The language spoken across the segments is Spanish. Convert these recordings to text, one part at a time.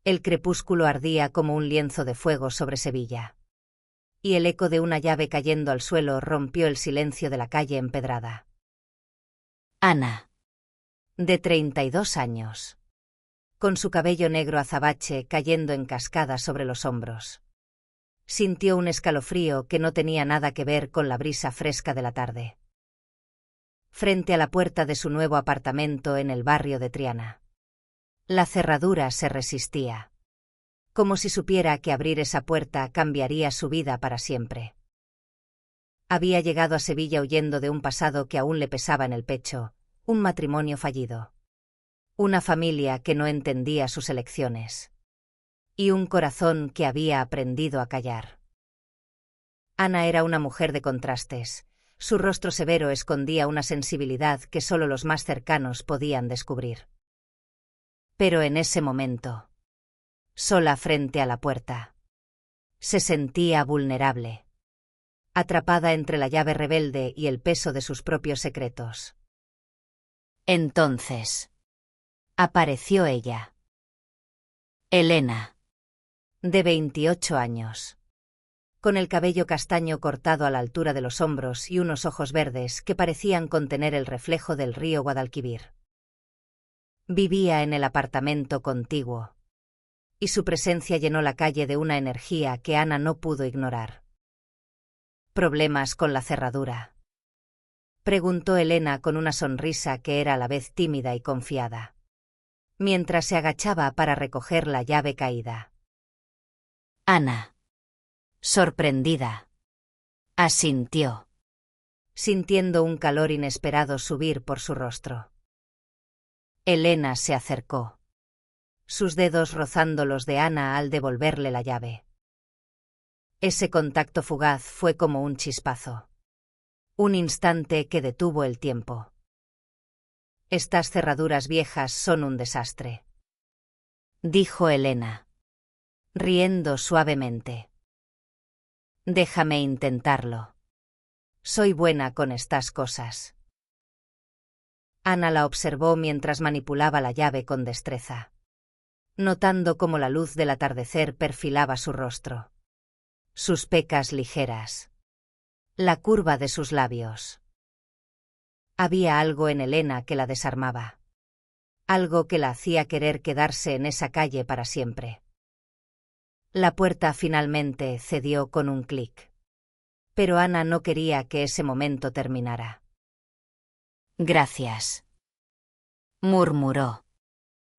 El crepúsculo ardía como un lienzo de fuego sobre Sevilla. Y el eco de una llave cayendo al suelo rompió el silencio de la calle empedrada. Ana, de 32 años, con su cabello negro azabache cayendo en cascada sobre los hombros. Sintió un escalofrío que no tenía nada que ver con la brisa fresca de la tarde. Frente a la puerta de su nuevo apartamento en el barrio de Triana. La cerradura se resistía. Como si supiera que abrir esa puerta cambiaría su vida para siempre. Había llegado a Sevilla huyendo de un pasado que aún le pesaba en el pecho, un matrimonio fallido. Una familia que no entendía sus elecciones. Y un corazón que había aprendido a callar. Ana era una mujer de contrastes. Su rostro severo escondía una sensibilidad que solo los más cercanos podían descubrir. Pero en ese momento, sola frente a la puerta, se sentía vulnerable, atrapada entre la llave rebelde y el peso de sus propios secretos. Entonces, apareció ella. Elena, de 28 años. Con el cabello castaño cortado a la altura de los hombros y unos ojos verdes que parecían contener el reflejo del río Guadalquivir. Vivía en el apartamento contiguo, y su presencia llenó la calle de una energía que Ana no pudo ignorar. ¿Problemas con la cerradura?, preguntó Elena con una sonrisa que era a la vez tímida y confiada, mientras se agachaba para recoger la llave caída. Ana, sorprendida, asintió, sintiendo un calor inesperado subir por su rostro. Elena se acercó, sus dedos rozando los de Ana al devolverle la llave. Ese contacto fugaz fue como un chispazo. Un instante que detuvo el tiempo. Estas cerraduras viejas son un desastre, dijo Elena, riendo suavemente. Déjame intentarlo. Soy buena con estas cosas. Ana la observó mientras manipulaba la llave con destreza, notando cómo la luz del atardecer perfilaba su rostro, sus pecas ligeras, la curva de sus labios. Había algo en Elena que la desarmaba, algo que la hacía querer quedarse en esa calle para siempre. La puerta finalmente cedió con un clic, pero Ana no quería que ese momento terminara. Gracias, murmuró,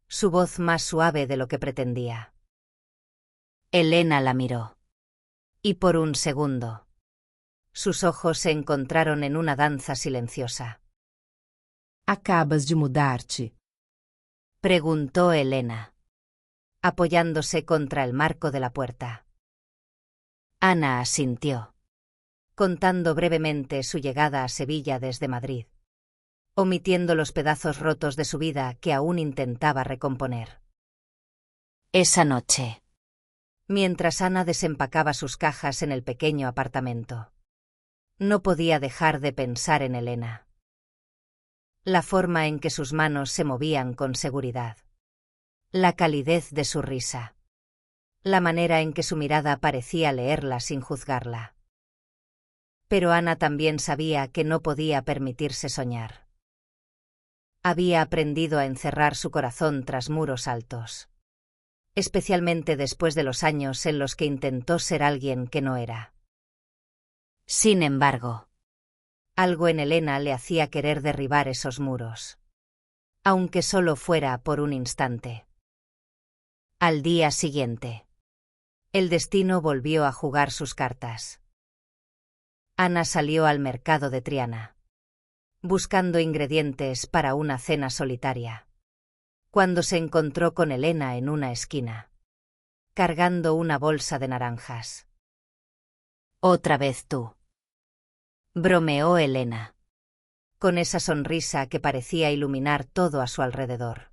su voz más suave de lo que pretendía. Elena la miró. Y por un segundo, sus ojos se encontraron en una danza silenciosa. Acabas de mudar-te? Preguntó Elena, apoyándose contra el marco de la puerta. Ana asintió, contando brevemente su llegada a Sevilla desde Madrid, omitiendo los pedazos rotos de su vida que aún intentaba recomponer. Esa noche, mientras Ana desempacaba sus cajas en el pequeño apartamento, no podía dejar de pensar en Elena. La forma en que sus manos se movían con seguridad, la calidez de su risa, la manera en que su mirada parecía leerla sin juzgarla. Pero Ana también sabía que no podía permitirse soñar. Había aprendido a encerrar su corazón tras muros altos, especialmente después de los años en los que intentó ser alguien que no era. Sin embargo, algo en Elena le hacía querer derribar esos muros, aunque solo fuera por un instante. Al día siguiente, el destino volvió a jugar sus cartas. Ana salió al mercado de Triana, buscando ingredientes para una cena solitaria, cuando se encontró con Elena en una esquina, cargando una bolsa de naranjas. «Otra vez tú», bromeó Elena, con esa sonrisa que parecía iluminar todo a su alrededor.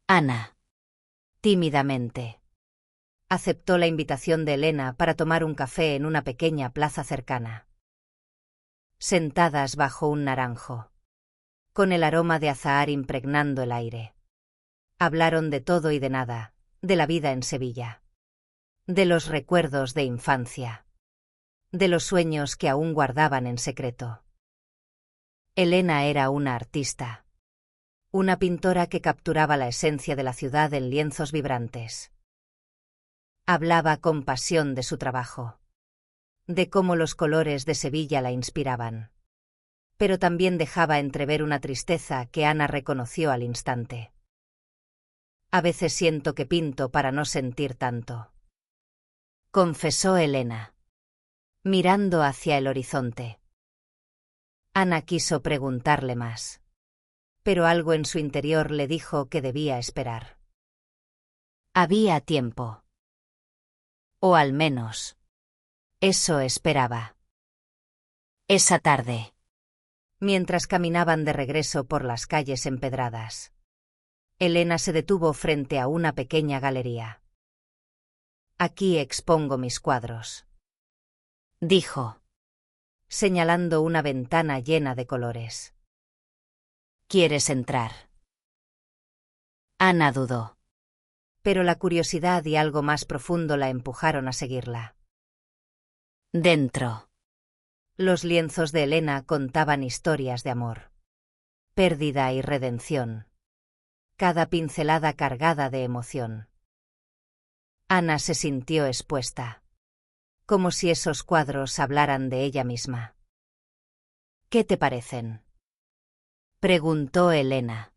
Ana, tímidamente, aceptó la invitación de Elena para tomar un café en una pequeña plaza cercana. Sentadas bajo un naranjo, con el aroma de azahar impregnando el aire, hablaron de todo y de nada, de la vida en Sevilla, de los recuerdos de infancia, de los sueños que aún guardaban en secreto. Elena era una artista, una pintora que capturaba la esencia de la ciudad en lienzos vibrantes. Hablaba con pasión de su trabajo, de cómo los colores de Sevilla la inspiraban, pero también dejaba entrever una tristeza que Ana reconoció al instante. A veces siento que pinto para no sentir tanto, confesó Elena, mirando hacia el horizonte. Ana quiso preguntarle más, pero algo en su interior le dijo que debía esperar. Había tiempo. O al menos, eso esperaba. Esa tarde, mientras caminaban de regreso por las calles empedradas, Elena se detuvo frente a una pequeña galería. Aquí expongo mis cuadros, dijo, señalando una ventana llena de colores. ¿Quieres entrar? Ana dudó, pero la curiosidad y algo más profundo la empujaron a seguirla. Dentro. Los lienzos de Elena contaban historias de amor, pérdida y redención, cada pincelada cargada de emoción. Ana se sintió expuesta, como si esos cuadros hablaran de ella misma. ¿Qué te parecen?, preguntó Elena,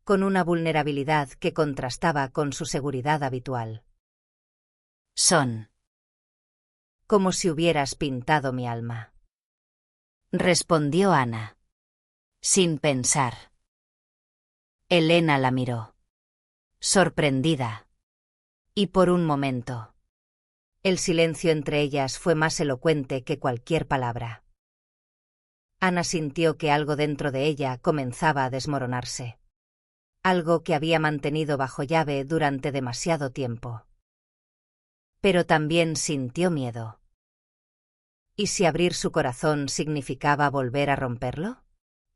con una vulnerabilidad que contrastaba con su seguridad habitual. Son como si hubieras pintado mi alma, respondió Ana, sin pensar. Elena la miró, sorprendida, y por un momento, el silencio entre ellas fue más elocuente que cualquier palabra. Ana sintió que algo dentro de ella comenzaba a desmoronarse, algo que había mantenido bajo llave durante demasiado tiempo. Pero también sintió miedo. ¿Y si abrir su corazón significaba volver a romperlo?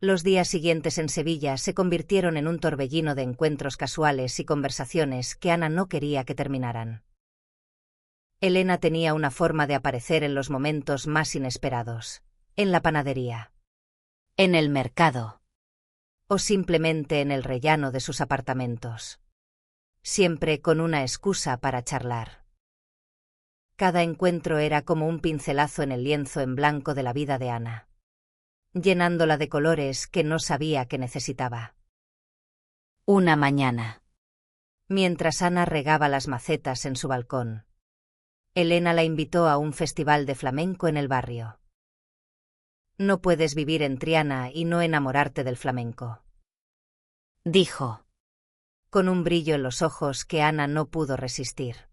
Los días siguientes en Sevilla se convirtieron en un torbellino de encuentros casuales y conversaciones que Ana no quería que terminaran. Elena tenía una forma de aparecer en los momentos más inesperados, en la panadería, en el mercado, o simplemente en el rellano de sus apartamentos, siempre con una excusa para charlar. Cada encuentro era como un pincelazo en el lienzo en blanco de la vida de Ana, llenándola de colores que no sabía que necesitaba. Una mañana, mientras Ana regaba las macetas en su balcón, Elena la invitó a un festival de flamenco en el barrio. No puedes vivir en Triana y no enamorarte del flamenco, dijo, con un brillo en los ojos que Ana no pudo resistir.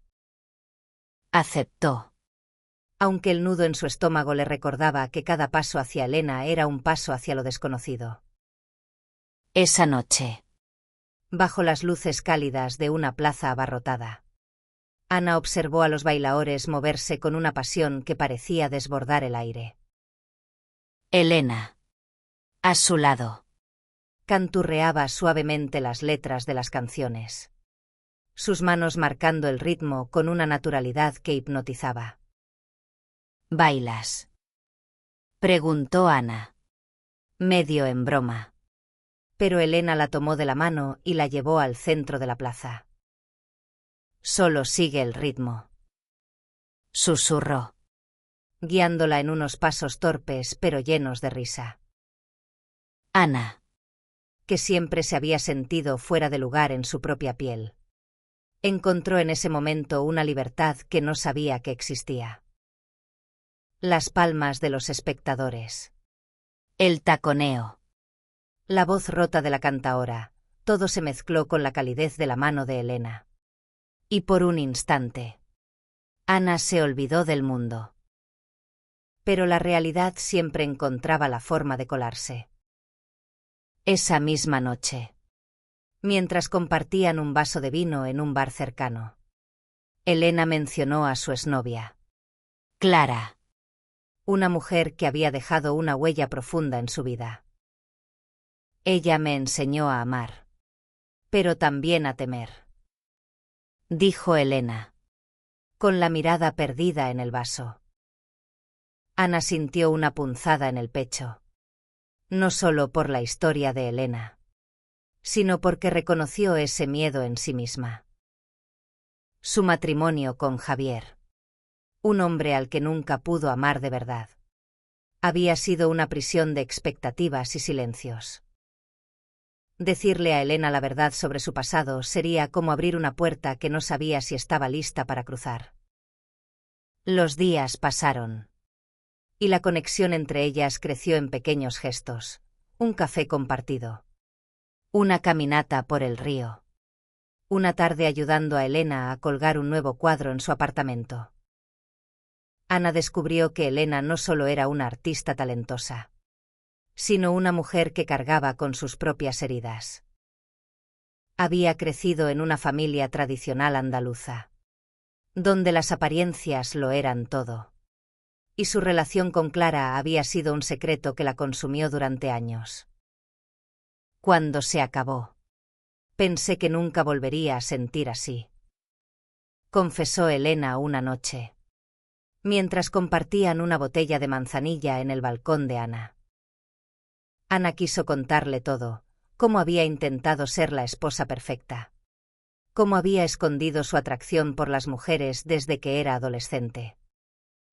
Aceptó, aunque el nudo en su estómago le recordaba que cada paso hacia Elena era un paso hacia lo desconocido. Esa noche, bajo las luces cálidas de una plaza abarrotada, Ana observó a los bailaores moverse con una pasión que parecía desbordar el aire. Elena, a su lado, canturreaba suavemente las letras de las canciones, sus manos marcando el ritmo con una naturalidad que hipnotizaba. ¿Bailas?, preguntó Ana, medio en broma. Pero Elena la tomó de la mano y la llevó al centro de la plaza. Solo sigue el ritmo, susurró, guiándola en unos pasos torpes pero llenos de risa. Ana, que siempre se había sentido fuera de lugar en su propia piel, encontró en ese momento una libertad que no sabía que existía. Las palmas de los espectadores, el taconeo, la voz rota de la cantaora, todo se mezcló con la calidez de la mano de Elena. Y por un instante, Ana se olvidó del mundo. Pero la realidad siempre encontraba la forma de colarse. Esa misma noche, mientras compartían un vaso de vino en un bar cercano, Elena mencionó a su exnovia, Clara, una mujer que había dejado una huella profunda en su vida. Ella me enseñó a amar, pero también a temer. dijo Elena, con la mirada perdida en el vaso. Ana sintió una punzada en el pecho. No solo por la historia de Elena, sino porque reconoció ese miedo en sí misma. Su matrimonio con Javier, un hombre al que nunca pudo amar de verdad, había sido una prisión de expectativas y silencios. Decirle a Elena la verdad sobre su pasado sería como abrir una puerta que no sabía si estaba lista para cruzar. Los días pasaron, y la conexión entre ellas creció en pequeños gestos: un café compartido, una caminata por el río, una tarde ayudando a Elena a colgar un nuevo cuadro en su apartamento. Ana descubrió que Elena no solo era una artista talentosa, sino una mujer que cargaba con sus propias heridas. Había crecido en una familia tradicional andaluza, donde las apariencias lo eran todo, y su relación con Clara había sido un secreto que la consumió durante años. Cuando se acabó, pensé que nunca volvería a sentir así, confesó Elena una noche, mientras compartían una botella de manzanilla en el balcón de Ana. Ana quiso contarle todo: cómo había intentado ser la esposa perfecta, cómo había escondido su atracción por las mujeres desde que era adolescente,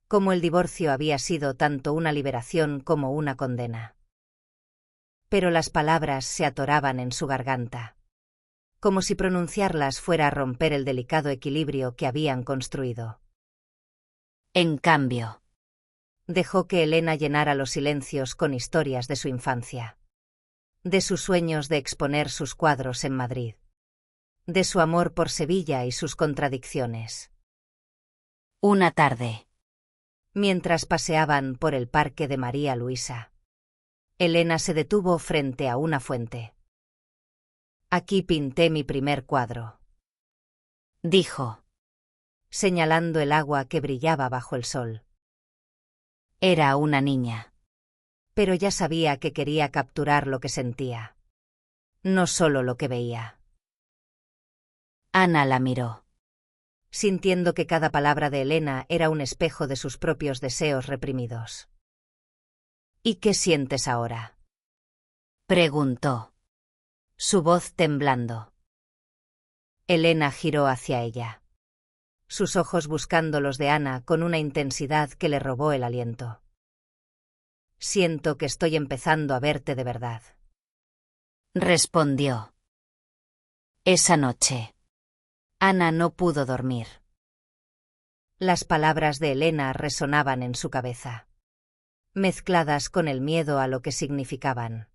cómo el divorcio había sido tanto una liberación como una condena. Pero las palabras se atoraban en su garganta, como si pronunciarlas fuera a romper el delicado equilibrio que habían construido. En cambio, dejó que Elena llenara los silencios con historias de su infancia, de sus sueños de exponer sus cuadros en Madrid, de su amor por Sevilla y sus contradicciones. Una tarde, mientras paseaban por el parque de María Luisa, Elena se detuvo frente a una fuente. «Aquí pinté mi primer cuadro», dijo, señalando el agua que brillaba bajo el sol. Era una niña, pero ya sabía que quería capturar lo que sentía, no solo lo que veía. Ana la miró, sintiendo que cada palabra de Elena era un espejo de sus propios deseos reprimidos. «¿Y qué sientes ahora?», preguntó, su voz temblando. Elena giró hacia ella, sus ojos buscando los de Ana con una intensidad que le robó el aliento. «Siento que estoy empezando a verte de verdad», respondió. Esa noche, Ana no pudo dormir. Las palabras de Elena resonaban en su cabeza, mezcladas con el miedo a lo que significaban.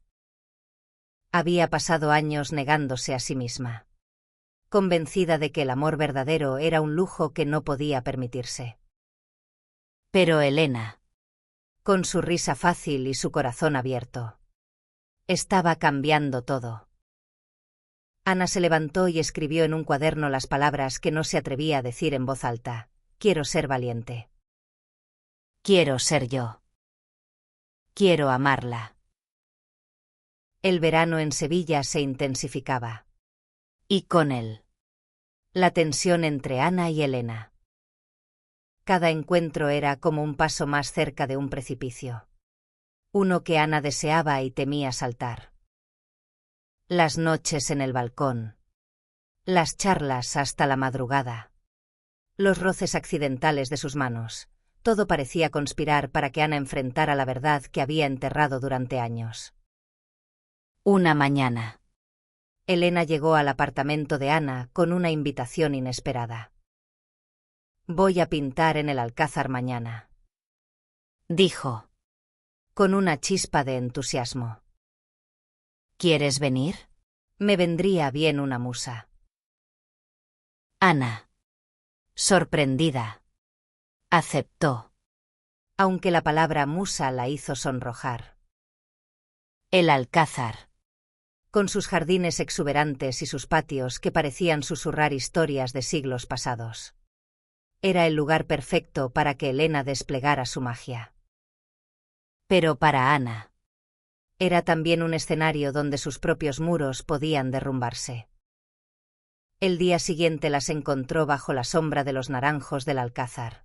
Había pasado años negándose a sí misma, convencida de que el amor verdadero era un lujo que no podía permitirse. Pero Elena, con su risa fácil y su corazón abierto, estaba cambiando todo. Ana se levantó y escribió en un cuaderno las palabras que no se atrevía a decir en voz alta: «Quiero ser valiente. Quiero ser yo. Quiero amarla». El verano en Sevilla se intensificaba. Y con él, la tensión entre Ana y Elena. Cada encuentro era como un paso más cerca de un precipicio, uno que Ana deseaba y temía saltar. Las noches en el balcón, las charlas hasta la madrugada, los roces accidentales de sus manos, todo parecía conspirar para que Ana enfrentara la verdad que había enterrado durante años. Una mañana, Elena llegó al apartamento de Ana con una invitación inesperada. «Voy a pintar en el Alcázar mañana», dijo, con una chispa de entusiasmo. «¿Quieres venir? Me vendría bien una musa». Ana, sorprendida, aceptó, aunque la palabra musa la hizo sonrojar. El Alcázar, con sus jardines exuberantes y sus patios que parecían susurrar historias de siglos pasados, era el lugar perfecto para que Elena desplegara su magia. Pero para Ana, era también un escenario donde sus propios muros podían derrumbarse. El día siguiente las encontró bajo la sombra de los naranjos del alcázar,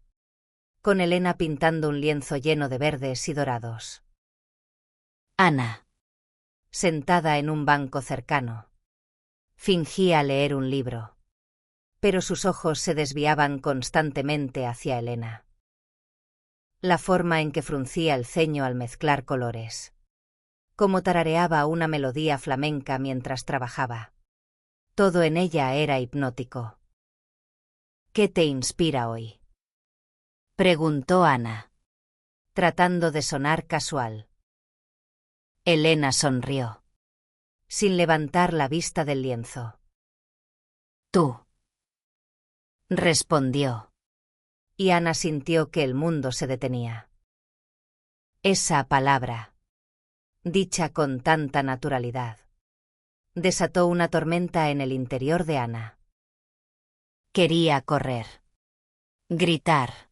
con Elena pintando un lienzo lleno de verdes y dorados. Ana, sentada en un banco cercano, fingía leer un libro, pero sus ojos se desviaban constantemente hacia Elena. La forma en que fruncía el ceño al mezclar colores, como tarareaba una melodía flamenca mientras trabajaba. Todo en ella era hipnótico. ¿Qué te inspira hoy?, preguntó Ana, tratando de sonar casual. Elena sonrió, sin levantar la vista del lienzo. Tú, respondió, y Ana sintió que el mundo se detenía. Esa palabra, dicha con tanta naturalidad, desató una tormenta en el interior de Ana. Quería correr, gritar,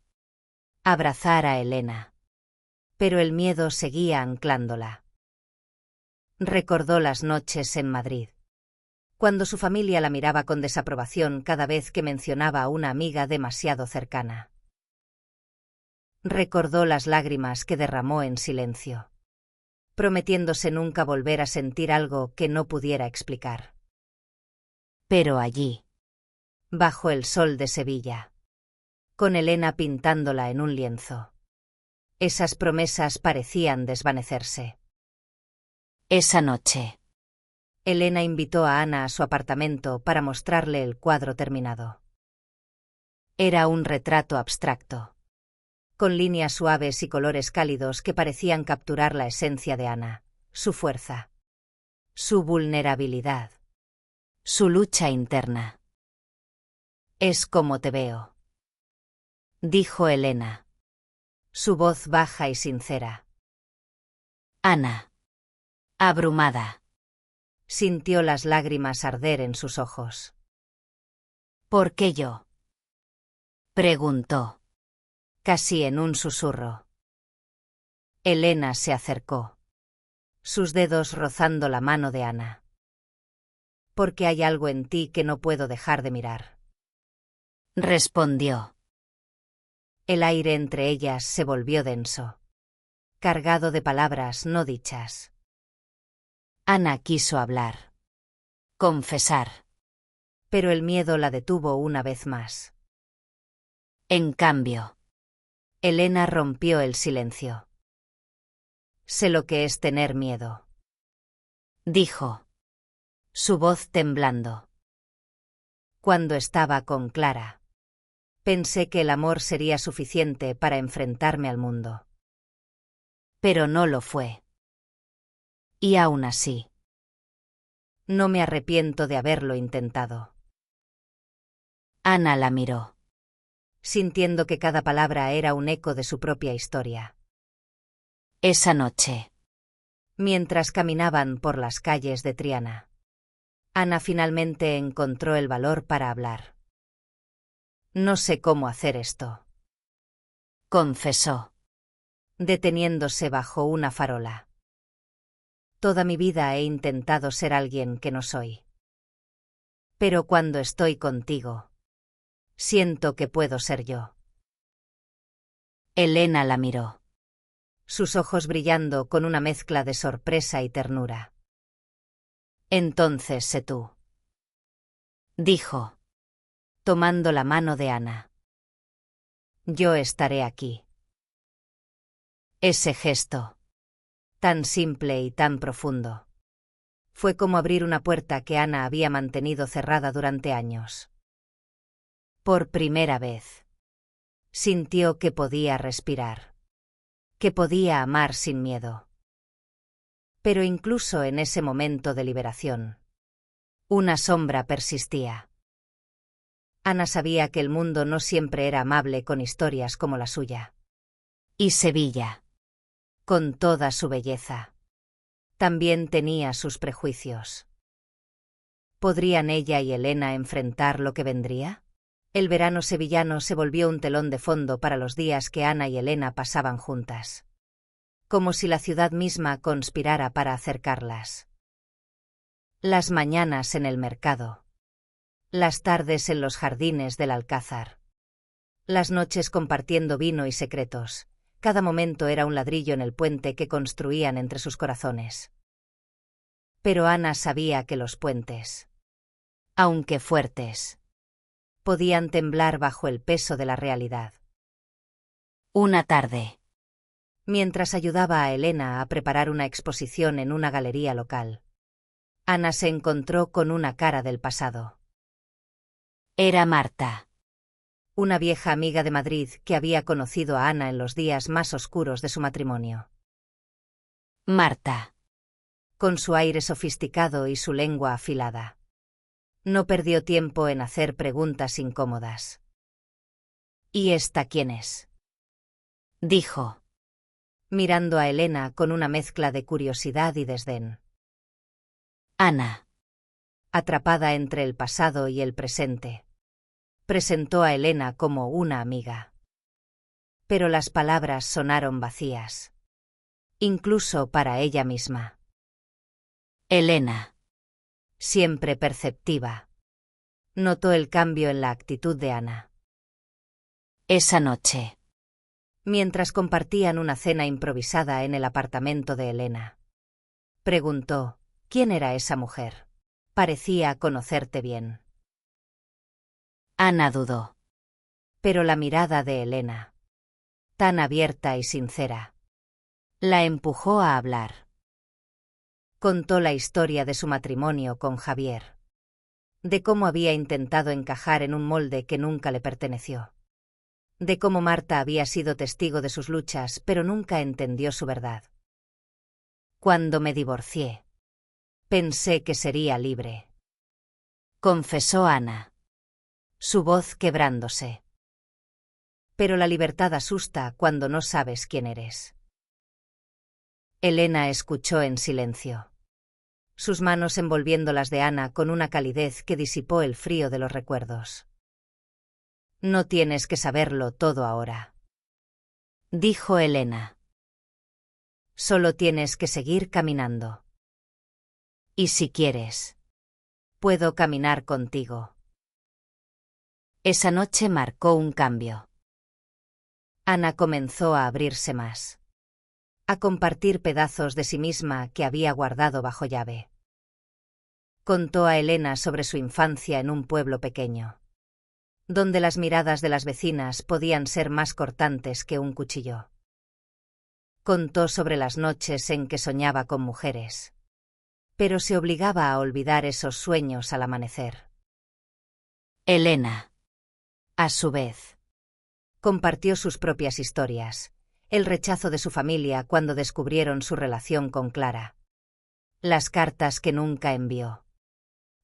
abrazar a Elena, pero el miedo seguía anclándola. Recordó las noches en Madrid, cuando su familia la miraba con desaprobación cada vez que mencionaba a una amiga demasiado cercana. Recordó las lágrimas que derramó en silencio, prometiéndose nunca volver a sentir algo que no pudiera explicar. Pero allí, bajo el sol de Sevilla, con Elena pintándola en un lienzo, esas promesas parecían desvanecerse. Esa noche, Elena invitó a Ana a su apartamento para mostrarle el cuadro terminado. Era un retrato abstracto, con líneas suaves y colores cálidos que parecían capturar la esencia de Ana, su fuerza, su vulnerabilidad, su lucha interna. Es como te veo, dijo Elena, su voz baja y sincera. Ana, abrumada, sintió las lágrimas arder en sus ojos. ¿Por qué yo?, preguntó, casi en un susurro. Elena se acercó, sus dedos rozando la mano de Ana. Porque hay algo en ti que no puedo dejar de mirar, respondió. El aire entre ellas se volvió denso, cargado de palabras no dichas. Ana quiso hablar, confesar, pero el miedo la detuvo una vez más. En cambio, Elena rompió el silencio. Sé lo que es tener miedo, dijo, su voz temblando. Cuando estaba con Clara, pensé que el amor sería suficiente para enfrentarme al mundo. Pero no lo fue. Y aún así, no me arrepiento de haberlo intentado. Ana la miró, sintiendo que cada palabra era un eco de su propia historia. Esa noche, mientras caminaban por las calles de Triana, Ana finalmente encontró el valor para hablar. No sé cómo hacer esto, confesó, deteniéndose bajo una farola. Toda mi vida he intentado ser alguien que no soy. Pero cuando estoy contigo, siento que puedo ser yo. Elena la miró, sus ojos brillando con una mezcla de sorpresa y ternura. Entonces sé tú, dijo, tomando la mano de Ana. Yo estaré aquí. Ese gesto, tan simple y tan profundo, fue como abrir una puerta que Ana había mantenido cerrada durante años. Por primera vez, sintió que podía respirar, que podía amar sin miedo. Pero incluso en ese momento de liberación, una sombra persistía. Ana sabía que el mundo no siempre era amable con historias como la suya. Y Sevilla, con toda su belleza, también tenía sus prejuicios. ¿Podrían ella y Elena enfrentar lo que vendría? El verano sevillano se volvió un telón de fondo para los días que Ana y Elena pasaban juntas, como si la ciudad misma conspirara para acercarlas. Las mañanas en el mercado, Las tardes en los jardines del Alcázar. Las noches compartiendo vino y secretos. Cada momento era un ladrillo en el puente que construían entre sus corazones. Pero Ana sabía que los puentes, aunque fuertes, podían temblar bajo el peso de la realidad. Una tarde, mientras ayudaba a Elena a preparar una exposición en una galería local, Ana se encontró con una cara del pasado. Era Marta, una vieja amiga de Madrid que había conocido a Ana en los días más oscuros de su matrimonio. Marta, con su aire sofisticado y su lengua afilada, no perdió tiempo en hacer preguntas incómodas. ¿Y esta quién es?, dijo, mirando a Elena con una mezcla de curiosidad y desdén. Ana, atrapada entre el pasado y el presente, presentó a Elena como una amiga. Pero las palabras sonaron vacías, incluso para ella misma. Elena, siempre perceptiva, notó el cambio en la actitud de Ana. Esa noche, mientras compartían una cena improvisada en el apartamento de Elena, preguntó: ¿quién era esa mujer? Parecía conocerte bien. Ana dudó. Pero la mirada de Elena, tan abierta y sincera, la empujó a hablar. Contó la historia de su matrimonio con Javier, de cómo había intentado encajar en un molde que nunca le perteneció, de cómo Marta había sido testigo de sus luchas pero nunca entendió su verdad. Cuando me divorcié, pensé que sería libre, confesó Ana, su voz quebrándose. Pero la libertad asusta cuando no sabes quién eres. Elena escuchó en silencio, sus manos envolviendo las de Ana con una calidez que disipó el frío de los recuerdos. No tienes que saberlo todo ahora, dijo Elena. Solo tienes que seguir caminando. Y si quieres, puedo caminar contigo. Esa noche marcó un cambio. Ana comenzó a abrirse más, a compartir pedazos de sí misma que había guardado bajo llave. Contó a Elena sobre su infancia en un pueblo pequeño, donde las miradas de las vecinas podían ser más cortantes que un cuchillo. Contó sobre las noches en que soñaba con mujeres, pero se obligaba a olvidar esos sueños al amanecer. Elena, a su vez, compartió sus propias historias, el rechazo de su familia cuando descubrieron su relación con Clara, las cartas que nunca envió,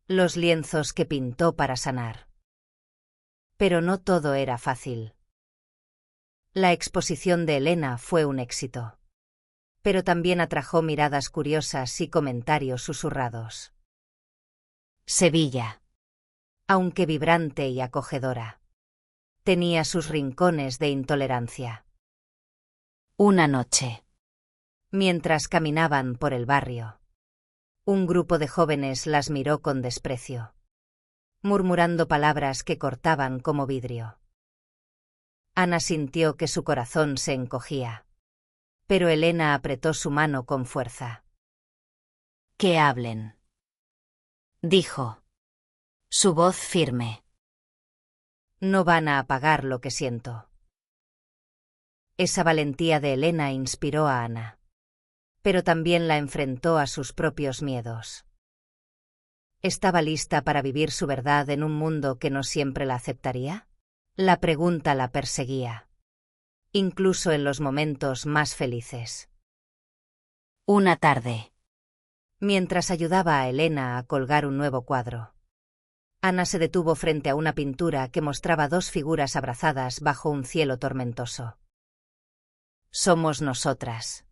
los lienzos que pintó para sanar. Pero no todo era fácil. La exposición de Elena fue un éxito, pero también atrajo miradas curiosas y comentarios susurrados. Sevilla, aunque vibrante y acogedora, tenía sus rincones de intolerancia. Una noche, mientras caminaban por el barrio, un grupo de jóvenes las miró con desprecio, murmurando palabras que cortaban como vidrio. Ana sintió que su corazón se encogía, pero Elena apretó su mano con fuerza. «Que hablen», dijo, su voz firme. «No van a apagar lo que siento». Esa valentía de Elena inspiró a Ana, pero también la enfrentó a sus propios miedos. ¿Estaba lista para vivir su verdad en un mundo que no siempre la aceptaría? La pregunta la perseguía, incluso en los momentos más felices. Una tarde, mientras ayudaba a Elena a colgar un nuevo cuadro, Ana se detuvo frente a una pintura que mostraba dos figuras abrazadas bajo un cielo tormentoso. «¿Somos nosotras?»,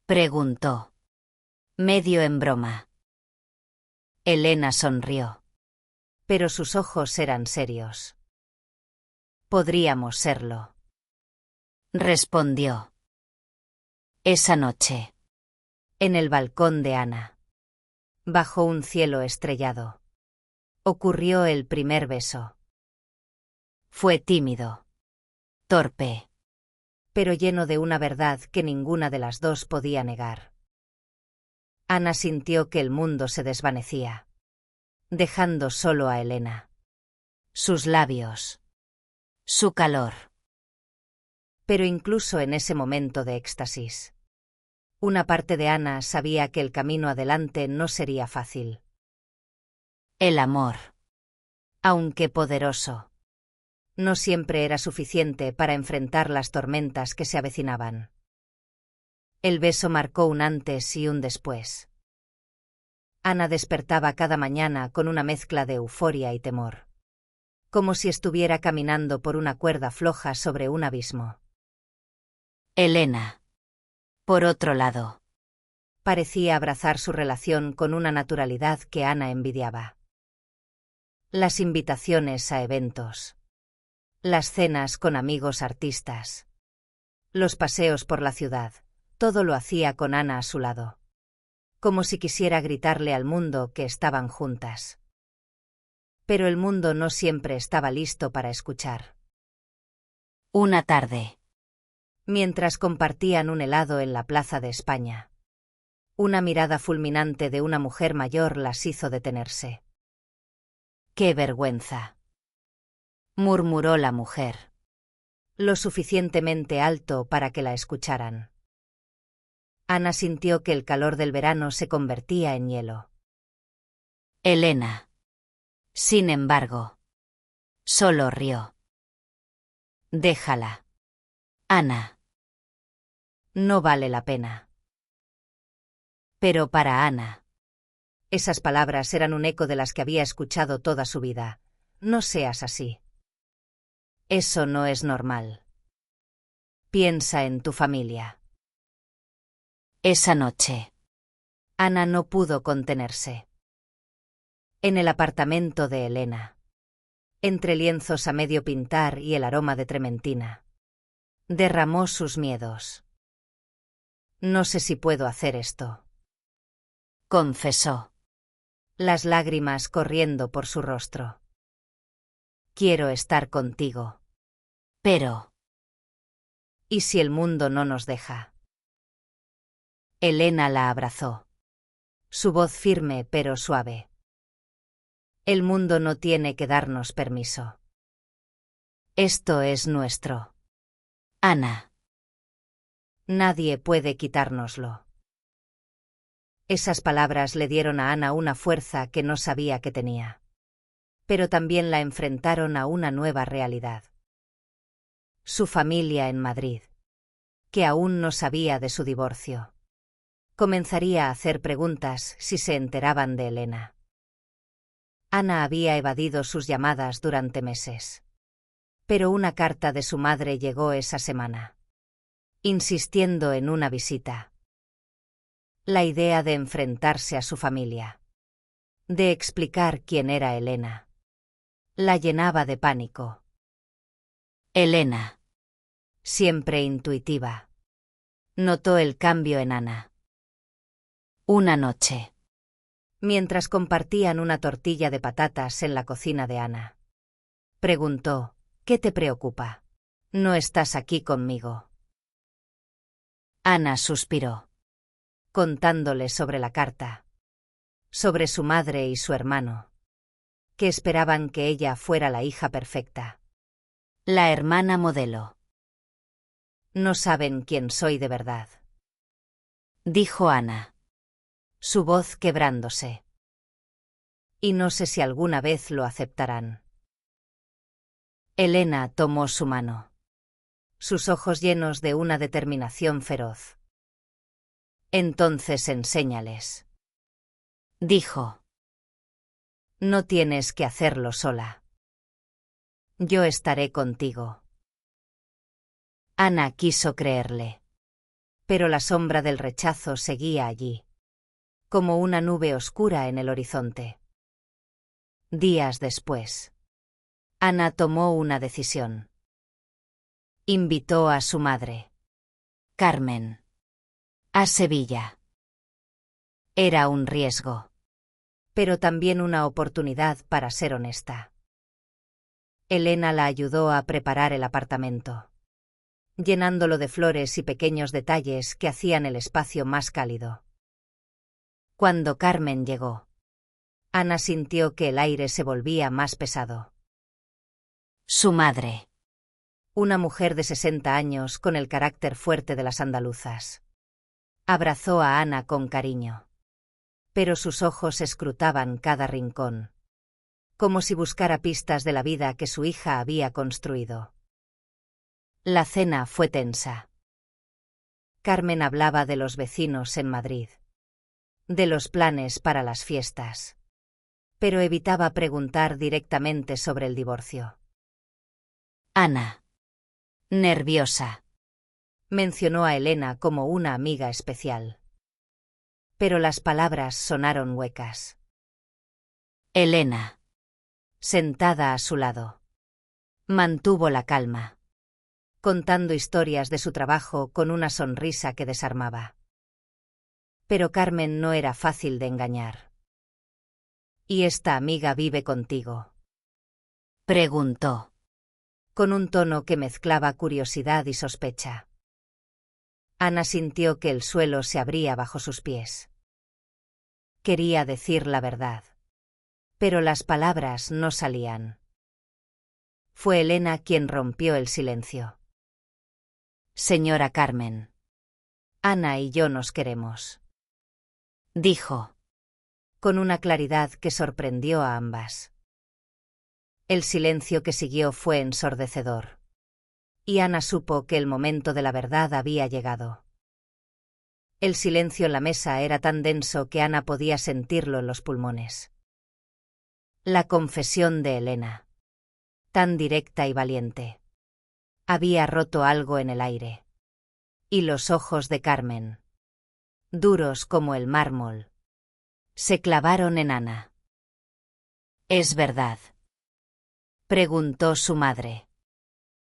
preguntó, medio en broma. Elena sonrió, pero sus ojos eran serios. «Podríamos serlo», respondió. Esa noche, en el balcón de Ana, bajo un cielo estrellado, Ocurrió el primer beso. Fue tímido, torpe, pero lleno de una verdad que ninguna de las dos podía negar. Ana sintió que el mundo se desvanecía, dejando solo a Elena. Sus labios. Su calor. Pero incluso en ese momento de éxtasis, una parte de Ana sabía que el camino adelante no sería fácil. El amor, aunque poderoso, no siempre era suficiente para enfrentar las tormentas que se avecinaban. El beso marcó un antes y un después. Ana despertaba cada mañana con una mezcla de euforia y temor, como si estuviera caminando por una cuerda floja sobre un abismo. Elena, por otro lado, parecía abrazar su relación con una naturalidad que Ana envidiaba. Las invitaciones a eventos, las cenas con amigos artistas, los paseos por la ciudad, todo lo hacía con Ana a su lado, como si quisiera gritarle al mundo que estaban juntas. Pero el mundo no siempre estaba listo para escuchar. Una tarde, mientras compartían un helado en la Plaza de España, una mirada fulminante de una mujer mayor las hizo detenerse. ¡Qué vergüenza!, murmuró la mujer, lo suficientemente alto para que la escucharan. Ana sintió que el calor del verano se convertía en hielo. Elena, sin embargo, solo rió. Déjala. Ana. No vale la pena. Pero para Ana, esas palabras eran un eco de las que había escuchado toda su vida. No seas así. Eso no es normal. Piensa en tu familia. Esa noche, Ana no pudo contenerse. En el apartamento de Elena, entre lienzos a medio pintar y el aroma de trementina, derramó sus miedos. No sé si puedo hacer esto, confesó, las lágrimas corriendo por su rostro. Quiero estar contigo. Pero... ¿y si el mundo no nos deja? Elena la abrazó. Su voz firme pero suave. El mundo no tiene que darnos permiso. Esto es nuestro. Ana. Nadie puede quitárnoslo. Esas palabras le dieron a Ana una fuerza que no sabía que tenía. Pero también la enfrentaron a una nueva realidad. Su familia en Madrid, que aún no sabía de su divorcio, comenzaría a hacer preguntas si se enteraban de Elena. Ana había evadido sus llamadas durante meses. Pero una carta de su madre llegó esa semana, insistiendo en una visita. La idea de enfrentarse a su familia, de explicar quién era Elena, la llenaba de pánico. Elena, siempre intuitiva, notó el cambio en Ana. Una noche, mientras compartían una tortilla de patatas en la cocina de Ana, preguntó: ¿qué te preocupa? No estás aquí conmigo. Ana suspiró, contándole sobre la carta, sobre su madre y su hermano, que esperaban que ella fuera la hija perfecta, la hermana modelo. No saben quién soy de verdad, dijo Ana, su voz quebrándose. Y no sé si alguna vez lo aceptarán. Elena tomó su mano, sus ojos llenos de una determinación feroz. Entonces enséñales, dijo. No tienes que hacerlo sola. Yo estaré contigo. Ana quiso creerle, pero la sombra del rechazo seguía allí, como una nube oscura en el horizonte. Días después, Ana tomó una decisión. Invitó a su madre, Carmen, a Sevilla. Era un riesgo, pero también una oportunidad para ser honesta. Elena la ayudó a preparar el apartamento, llenándolo de flores y pequeños detalles que hacían el espacio más cálido. Cuando Carmen llegó, Ana sintió que el aire se volvía más pesado. Su madre, una mujer de 60 años con el carácter fuerte de las andaluzas, abrazó a Ana con cariño, pero sus ojos escrutaban cada rincón, como si buscara pistas de la vida que su hija había construido. La cena fue tensa. Carmen hablaba de los vecinos en Madrid, de los planes para las fiestas, pero evitaba preguntar directamente sobre el divorcio. Ana, nerviosa, mencionó a Elena como una amiga especial. Pero las palabras sonaron huecas. Elena, sentada a su lado, mantuvo la calma, contando historias de su trabajo con una sonrisa que desarmaba. Pero Carmen no era fácil de engañar. ¿Y esta amiga vive contigo?, preguntó, con un tono que mezclaba curiosidad y sospecha. Ana sintió que el suelo se abría bajo sus pies. Quería decir la verdad, pero las palabras no salían. Fue Elena quien rompió el silencio. Señora Carmen, Ana y yo nos queremos, dijo, con una claridad que sorprendió a ambas. El silencio que siguió fue ensordecedor, y Ana supo que el momento de la verdad había llegado. El silencio en la mesa era tan denso que Ana podía sentirlo en los pulmones. La confesión de Elena, tan directa y valiente, había roto algo en el aire. Y los ojos de Carmen, duros como el mármol, se clavaron en Ana. ¿Es verdad?, preguntó su madre,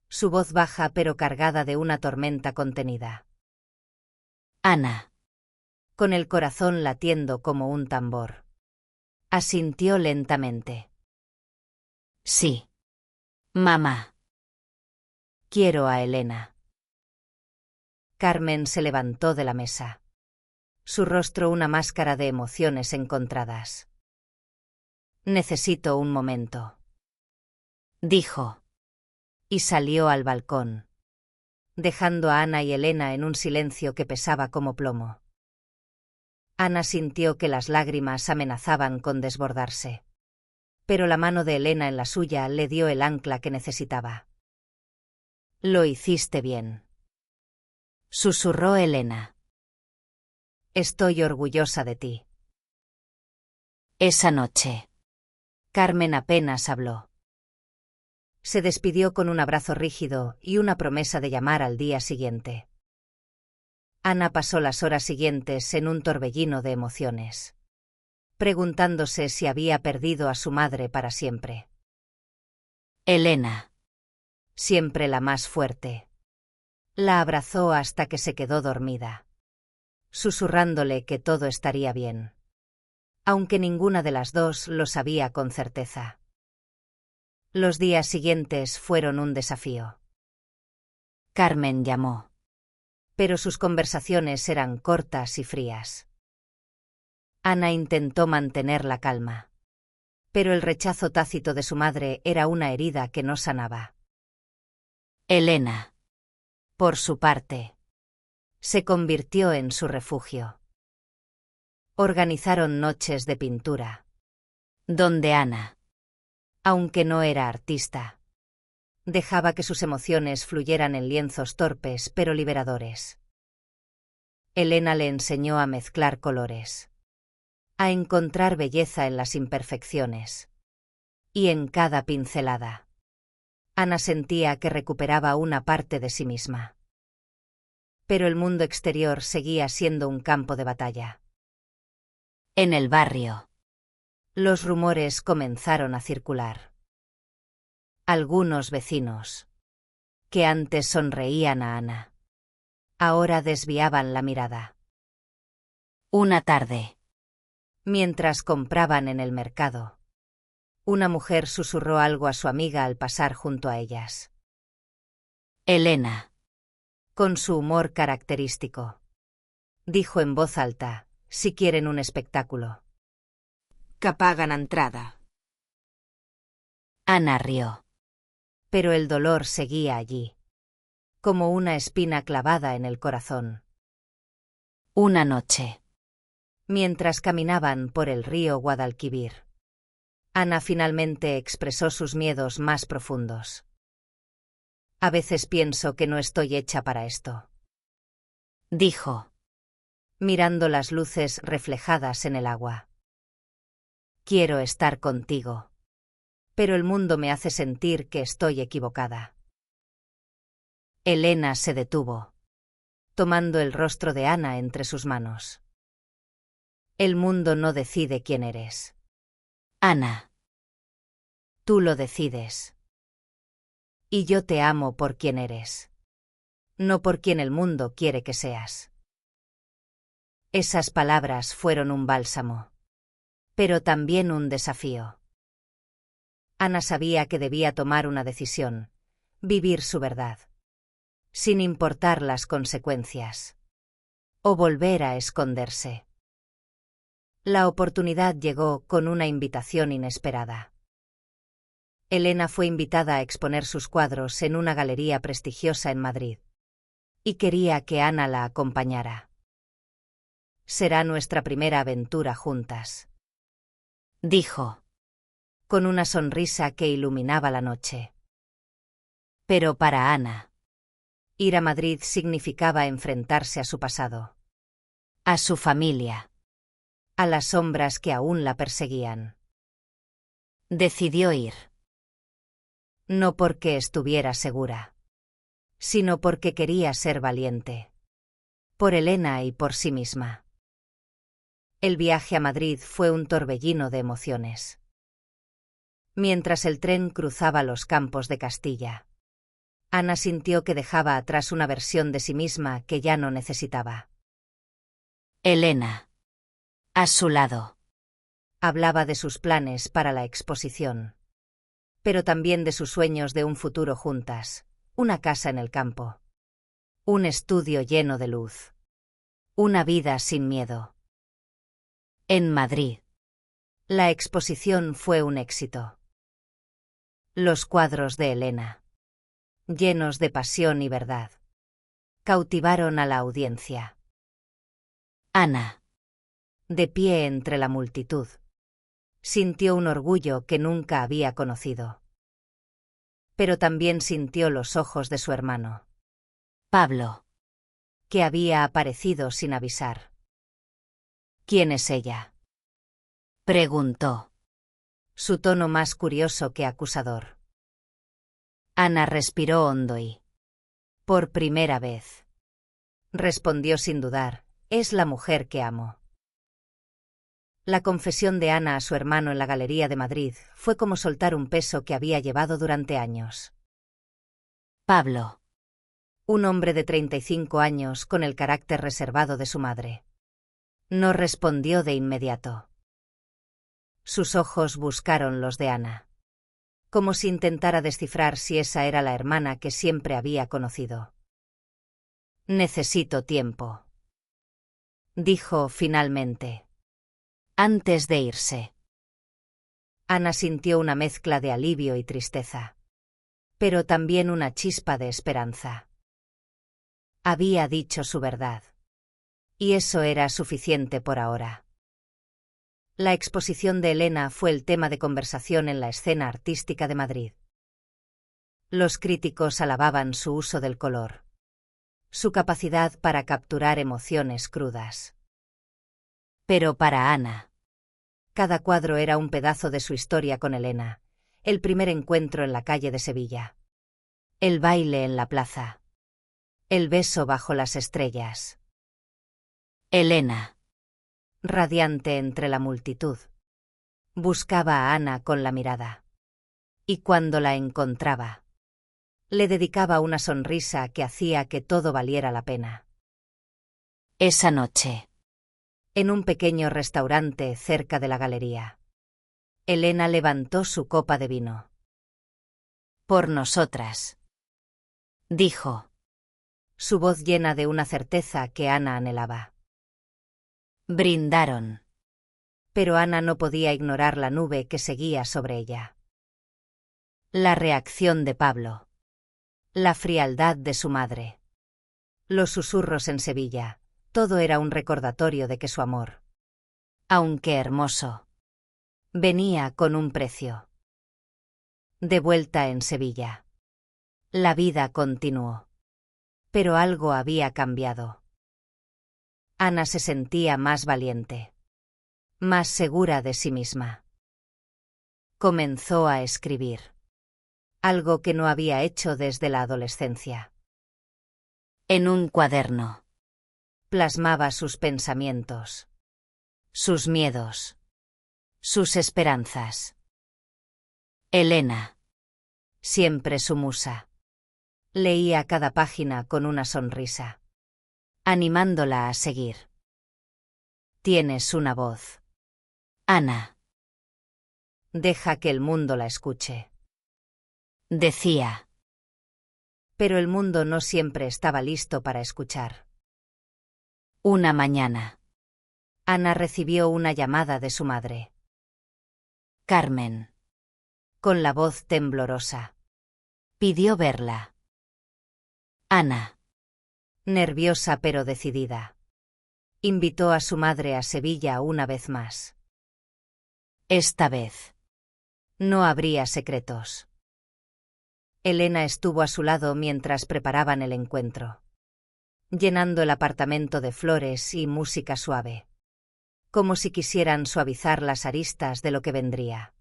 su voz baja pero cargada de una tormenta contenida. Ana, con el corazón latiendo como un tambor, asintió lentamente. Sí, mamá. Quiero a Elena. Carmen se levantó de la mesa, su rostro una máscara de emociones encontradas. Necesito un momento, dijo, y salió al balcón, dejando a Ana y Elena en un silencio que pesaba como plomo. Ana sintió que las lágrimas amenazaban con desbordarse, pero la mano de Elena en la suya le dio el ancla que necesitaba. Lo hiciste bien, susurró Elena. Estoy orgullosa de ti. Esa noche, Carmen apenas habló. Se despidió con un abrazo rígido y una promesa de llamar al día siguiente. Ana pasó las horas siguientes en un torbellino de emociones, preguntándose si había perdido a su madre para siempre. Elena, siempre la más fuerte, la abrazó hasta que se quedó dormida, susurrándole que todo estaría bien, aunque ninguna de las dos lo sabía con certeza. Los días siguientes fueron un desafío. Carmen llamó, pero sus conversaciones eran cortas y frías. Ana intentó mantener la calma, pero el rechazo tácito de su madre era una herida que no sanaba. Elena, por su parte, se convirtió en su refugio. Organizaron noches de pintura, donde Ana, aunque no era artista, dejaba que sus emociones fluyeran en lienzos torpes pero liberadores. Elena le enseñó a mezclar colores, a encontrar belleza en las imperfecciones, y en cada pincelada, Ana sentía que recuperaba una parte de sí misma. Pero el mundo exterior seguía siendo un campo de batalla. En el barrio, los rumores comenzaron a circular. Algunos vecinos, que antes sonreían a Ana, ahora desviaban la mirada. Una tarde, Mientras compraban en el mercado, una mujer susurró algo a su amiga al pasar junto a ellas. Elena, con su humor característico, dijo en voz alta, si quieren un espectáculo, que paguen entrada. Ana rió. Pero el dolor seguía allí, como una espina clavada en el corazón. Una noche, mientras caminaban por el río Guadalquivir, Ana finalmente expresó sus miedos más profundos. A veces pienso que no estoy hecha para esto, dijo, mirando las luces reflejadas en el agua. Quiero estar contigo, pero el mundo me hace sentir que estoy equivocada. Elena se detuvo, tomando el rostro de Ana entre sus manos. El mundo no decide quién eres, Ana. Tú lo decides. Y yo te amo por quien eres, no por quien el mundo quiere que seas. Esas palabras fueron un bálsamo, pero también un desafío. Ana sabía que debía tomar una decisión, vivir su verdad, sin importar las consecuencias, o volver a esconderse. La oportunidad llegó con una invitación inesperada. Elena fue invitada a exponer sus cuadros en una galería prestigiosa en Madrid, y quería que Ana la acompañara. Será nuestra primera aventura juntas, dijo, con una sonrisa que iluminaba la noche. Pero para Ana, ir a Madrid significaba enfrentarse a su pasado, a su familia, a las sombras que aún la perseguían. Decidió ir. No porque estuviera segura, sino porque quería ser valiente. Por Elena y por sí misma. El viaje a Madrid fue un torbellino de emociones. Mientras el tren cruzaba los campos de Castilla, Ana sintió que dejaba atrás una versión de sí misma que ya no necesitaba. Elena, a su lado, hablaba de sus planes para la exposición, pero también de sus sueños de un futuro juntas, una casa en el campo, un estudio lleno de luz, una vida sin miedo. En Madrid, la exposición fue un éxito. Los cuadros de Elena, llenos de pasión y verdad, cautivaron a la audiencia. Ana, de pie entre la multitud, sintió un orgullo que nunca había conocido. Pero también sintió los ojos de su hermano, Pablo, que había aparecido sin avisar. ¿Quién es ella?, preguntó, su tono más curioso que acusador. Ana respiró hondo y, por primera vez, respondió sin dudar, es la mujer que amo. La confesión de Ana a su hermano en la Galería de Madrid fue como soltar un peso que había llevado durante años. Pablo, un hombre de 35 años con el carácter reservado de su madre, no respondió de inmediato. Sus ojos buscaron los de Ana, como si intentara descifrar si esa era la hermana que siempre había conocido. Necesito tiempo, dijo finalmente, antes de irse. Ana sintió una mezcla de alivio y tristeza, pero también una chispa de esperanza. Había dicho su verdad, y eso era suficiente por ahora. La exposición de Elena fue el tema de conversación en la escena artística de Madrid. Los críticos alababan su uso del color, su capacidad para capturar emociones crudas. Pero para Ana, cada cuadro era un pedazo de su historia con Elena, el primer encuentro en la calle de Sevilla, el baile en la plaza, el beso bajo las estrellas. Elena, radiante entre la multitud, buscaba a Ana con la mirada, y cuando la encontraba, le dedicaba una sonrisa que hacía que todo valiera la pena. Esa noche, en un pequeño restaurante cerca de la galería. Elena levantó su copa de vino. Por nosotras, dijo, su voz llena de una certeza que Ana anhelaba. Brindaron. Pero Ana no podía ignorar la nube que seguía sobre ella. La reacción de Pablo. La frialdad de su madre. Los susurros en Sevilla. Todo era un recordatorio de que su amor, aunque hermoso, venía con un precio. De vuelta en Sevilla. La vida continuó. Pero algo había cambiado. Ana se sentía más valiente. Más segura de sí misma. Comenzó a escribir. Algo que no había hecho desde la adolescencia. En un cuaderno. Plasmaba sus pensamientos. Sus miedos. Sus esperanzas. Elena. Siempre su musa. Leía cada página con una sonrisa, animándola a seguir. Tienes una voz, Ana. Deja que el mundo la escuche, decía. Pero el mundo no siempre estaba listo para escuchar. Una mañana, Ana recibió una llamada de su madre. Carmen, con la voz temblorosa, pidió verla. Ana, nerviosa pero decidida, invitó a su madre a Sevilla una vez más. Esta vez no habría secretos. Elena estuvo a su lado mientras preparaban el encuentro, llenando el apartamento de flores y música suave, como si quisieran suavizar las aristas de lo que vendría.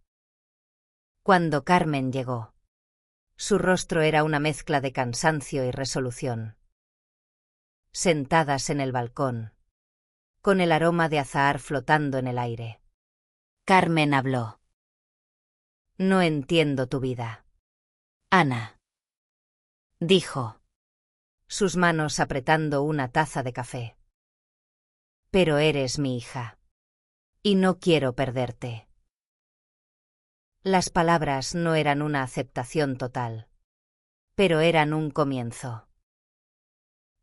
Cuando Carmen llegó, su rostro era una mezcla de cansancio y resolución. Sentadas en el balcón, con el aroma de azahar flotando en el aire, Carmen habló. No entiendo tu vida, Ana, dijo, sus manos apretando una taza de café. Pero eres mi hija. Y no quiero perderte. Las palabras no eran una aceptación total, pero eran un comienzo.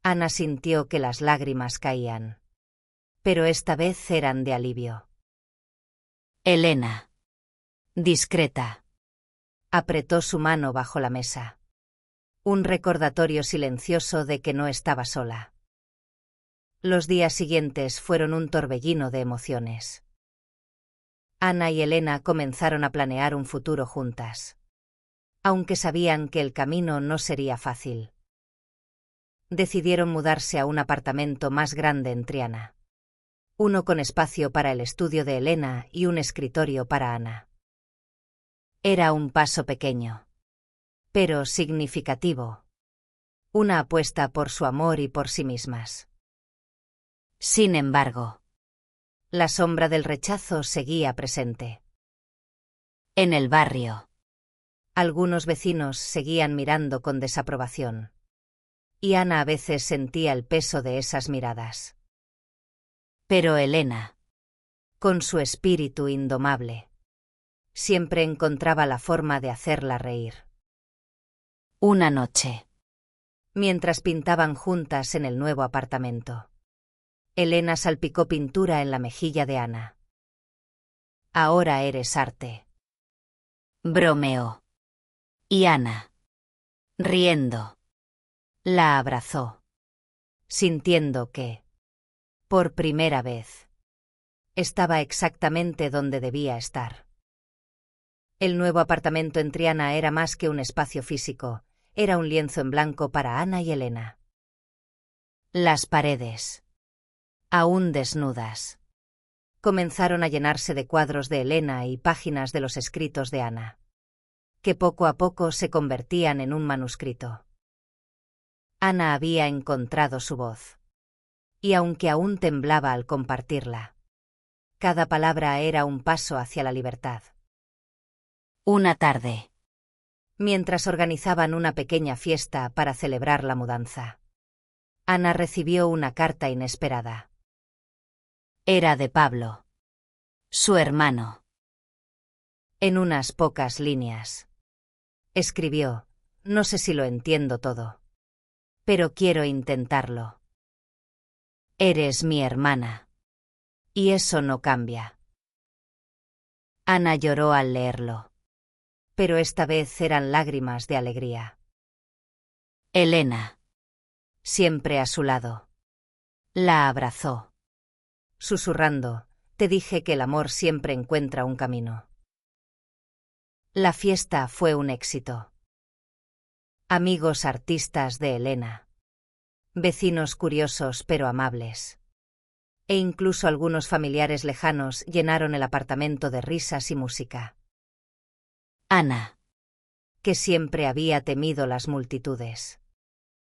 Ana sintió que las lágrimas caían, pero esta vez eran de alivio. Elena, discreta, apretó su mano bajo la mesa. Un recordatorio silencioso de que no estaba sola. Los días siguientes fueron un torbellino de emociones. Ana y Elena comenzaron a planear un futuro juntas, aunque sabían que el camino no sería fácil. Decidieron mudarse a un apartamento más grande en Triana. Uno con espacio para el estudio de Elena y un escritorio para Ana. Era un paso pequeño, pero significativo. Una apuesta por su amor y por sí mismas. Sin embargo, la sombra del rechazo seguía presente. En el barrio, algunos vecinos seguían mirando con desaprobación. Y Ana a veces sentía el peso de esas miradas. Pero Elena, con su espíritu indomable, siempre encontraba la forma de hacerla reír. Una noche, mientras pintaban juntas en el nuevo apartamento, Elena salpicó pintura en la mejilla de Ana. Ahora eres arte, bromeó. Y Ana, riendo, la abrazó, sintiendo que, por primera vez, estaba exactamente donde debía estar. El nuevo apartamento en Triana era más que un espacio físico, era un lienzo en blanco para Ana y Elena. Las paredes, aún desnudas, comenzaron a llenarse de cuadros de Elena y páginas de los escritos de Ana, que poco a poco se convertían en un manuscrito. Ana había encontrado su voz. Y aunque aún temblaba al compartirla, cada palabra era un paso hacia la libertad. Una tarde, mientras organizaban una pequeña fiesta para celebrar la mudanza, Ana recibió una carta inesperada. Era de Pablo, su hermano. En unas pocas líneas. Escribió: no sé si lo entiendo todo, pero quiero intentarlo. Eres mi hermana. Y eso no cambia. Ana lloró al leerlo. Pero esta vez eran lágrimas de alegría. Elena, siempre a su lado, la abrazó. Susurrando: te dije que el amor siempre encuentra un camino. La fiesta fue un éxito. Amigos artistas de Elena. Vecinos curiosos pero amables. E incluso algunos familiares lejanos llenaron el apartamento de risas y música. Ana, que siempre había temido las multitudes,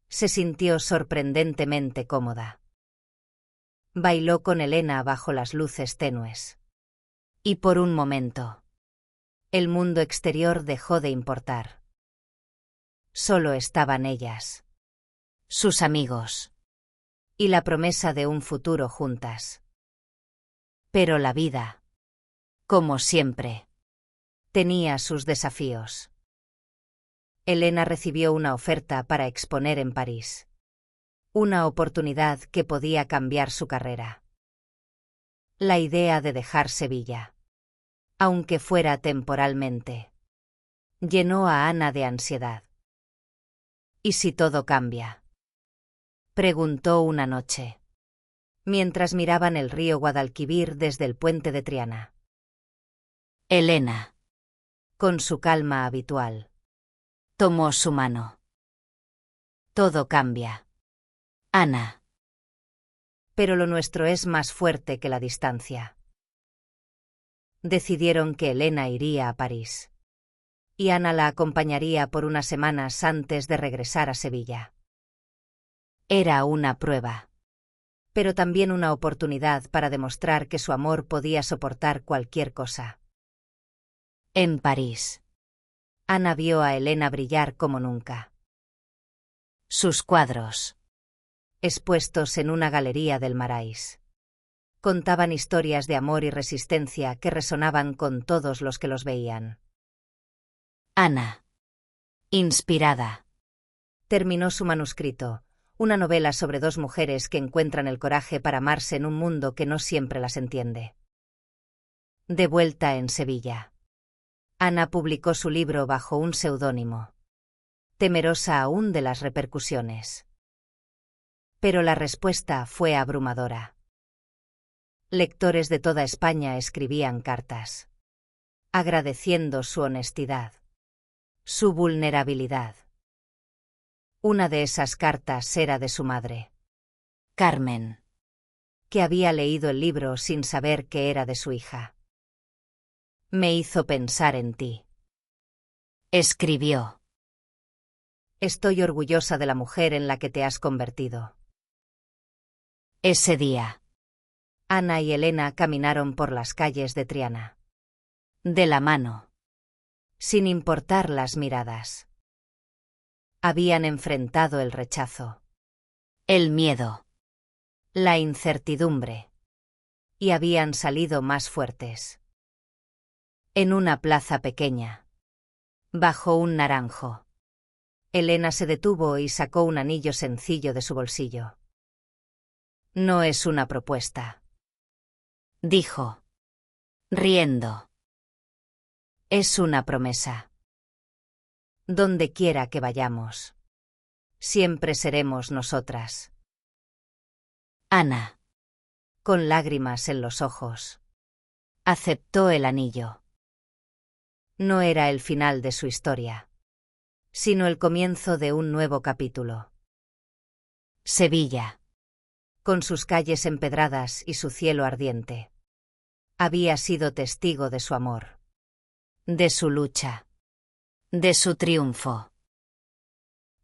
se sintió sorprendentemente cómoda. Bailó con Elena bajo las luces tenues. Y por un momento, el mundo exterior dejó de importar. Solo estaban ellas, sus amigos, y la promesa de un futuro juntas. Pero la vida, como siempre, tenía sus desafíos. Elena recibió una oferta para exponer en París. Una oportunidad que podía cambiar su carrera. La idea de dejar Sevilla, aunque fuera temporalmente, llenó a Ana de ansiedad. ¿Y si todo cambia?, preguntó una noche, mientras miraban el río Guadalquivir desde el puente de Triana. Elena, con su calma habitual, tomó su mano. Todo cambia, Ana. Pero lo nuestro es más fuerte que la distancia. Decidieron que Elena iría a París. Y Ana la acompañaría por unas semanas antes de regresar a Sevilla. Era una prueba. Pero también una oportunidad para demostrar que su amor podía soportar cualquier cosa. En París, Ana vio a Elena brillar como nunca. Sus cuadros, expuestos en una galería del Marais, contaban historias de amor y resistencia que resonaban con todos los que los veían. Ana, inspirada, terminó su manuscrito, una novela sobre dos mujeres que encuentran el coraje para amarse en un mundo que no siempre las entiende. De vuelta en Sevilla, Ana publicó su libro bajo un seudónimo, temerosa aún de las repercusiones. Pero la respuesta fue abrumadora. Lectores de toda España escribían cartas, agradeciendo su honestidad, su vulnerabilidad. Una de esas cartas era de su madre, Carmen, que había leído el libro sin saber que era de su hija. Me hizo pensar en ti, escribió. Estoy orgullosa de la mujer en la que te has convertido. Ese día, Ana y Elena caminaron por las calles de Triana. De la mano. Sin importar las miradas. Habían enfrentado el rechazo, el miedo, la incertidumbre. Y habían salido más fuertes. En una plaza pequeña, bajo un naranjo, Elena se detuvo y sacó un anillo sencillo de su bolsillo. No es una propuesta, dijo, riendo. Es una promesa. Donde quiera que vayamos, siempre seremos nosotras. Ana, con lágrimas en los ojos, aceptó el anillo. No era el final de su historia, sino el comienzo de un nuevo capítulo. Sevilla, con sus calles empedradas y su cielo ardiente, había sido testigo de su amor, de su lucha, de su triunfo.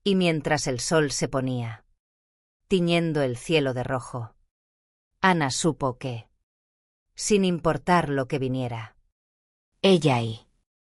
Y mientras el sol se ponía, tiñendo el cielo de rojo, Ana supo que, sin importar lo que viniera, ella y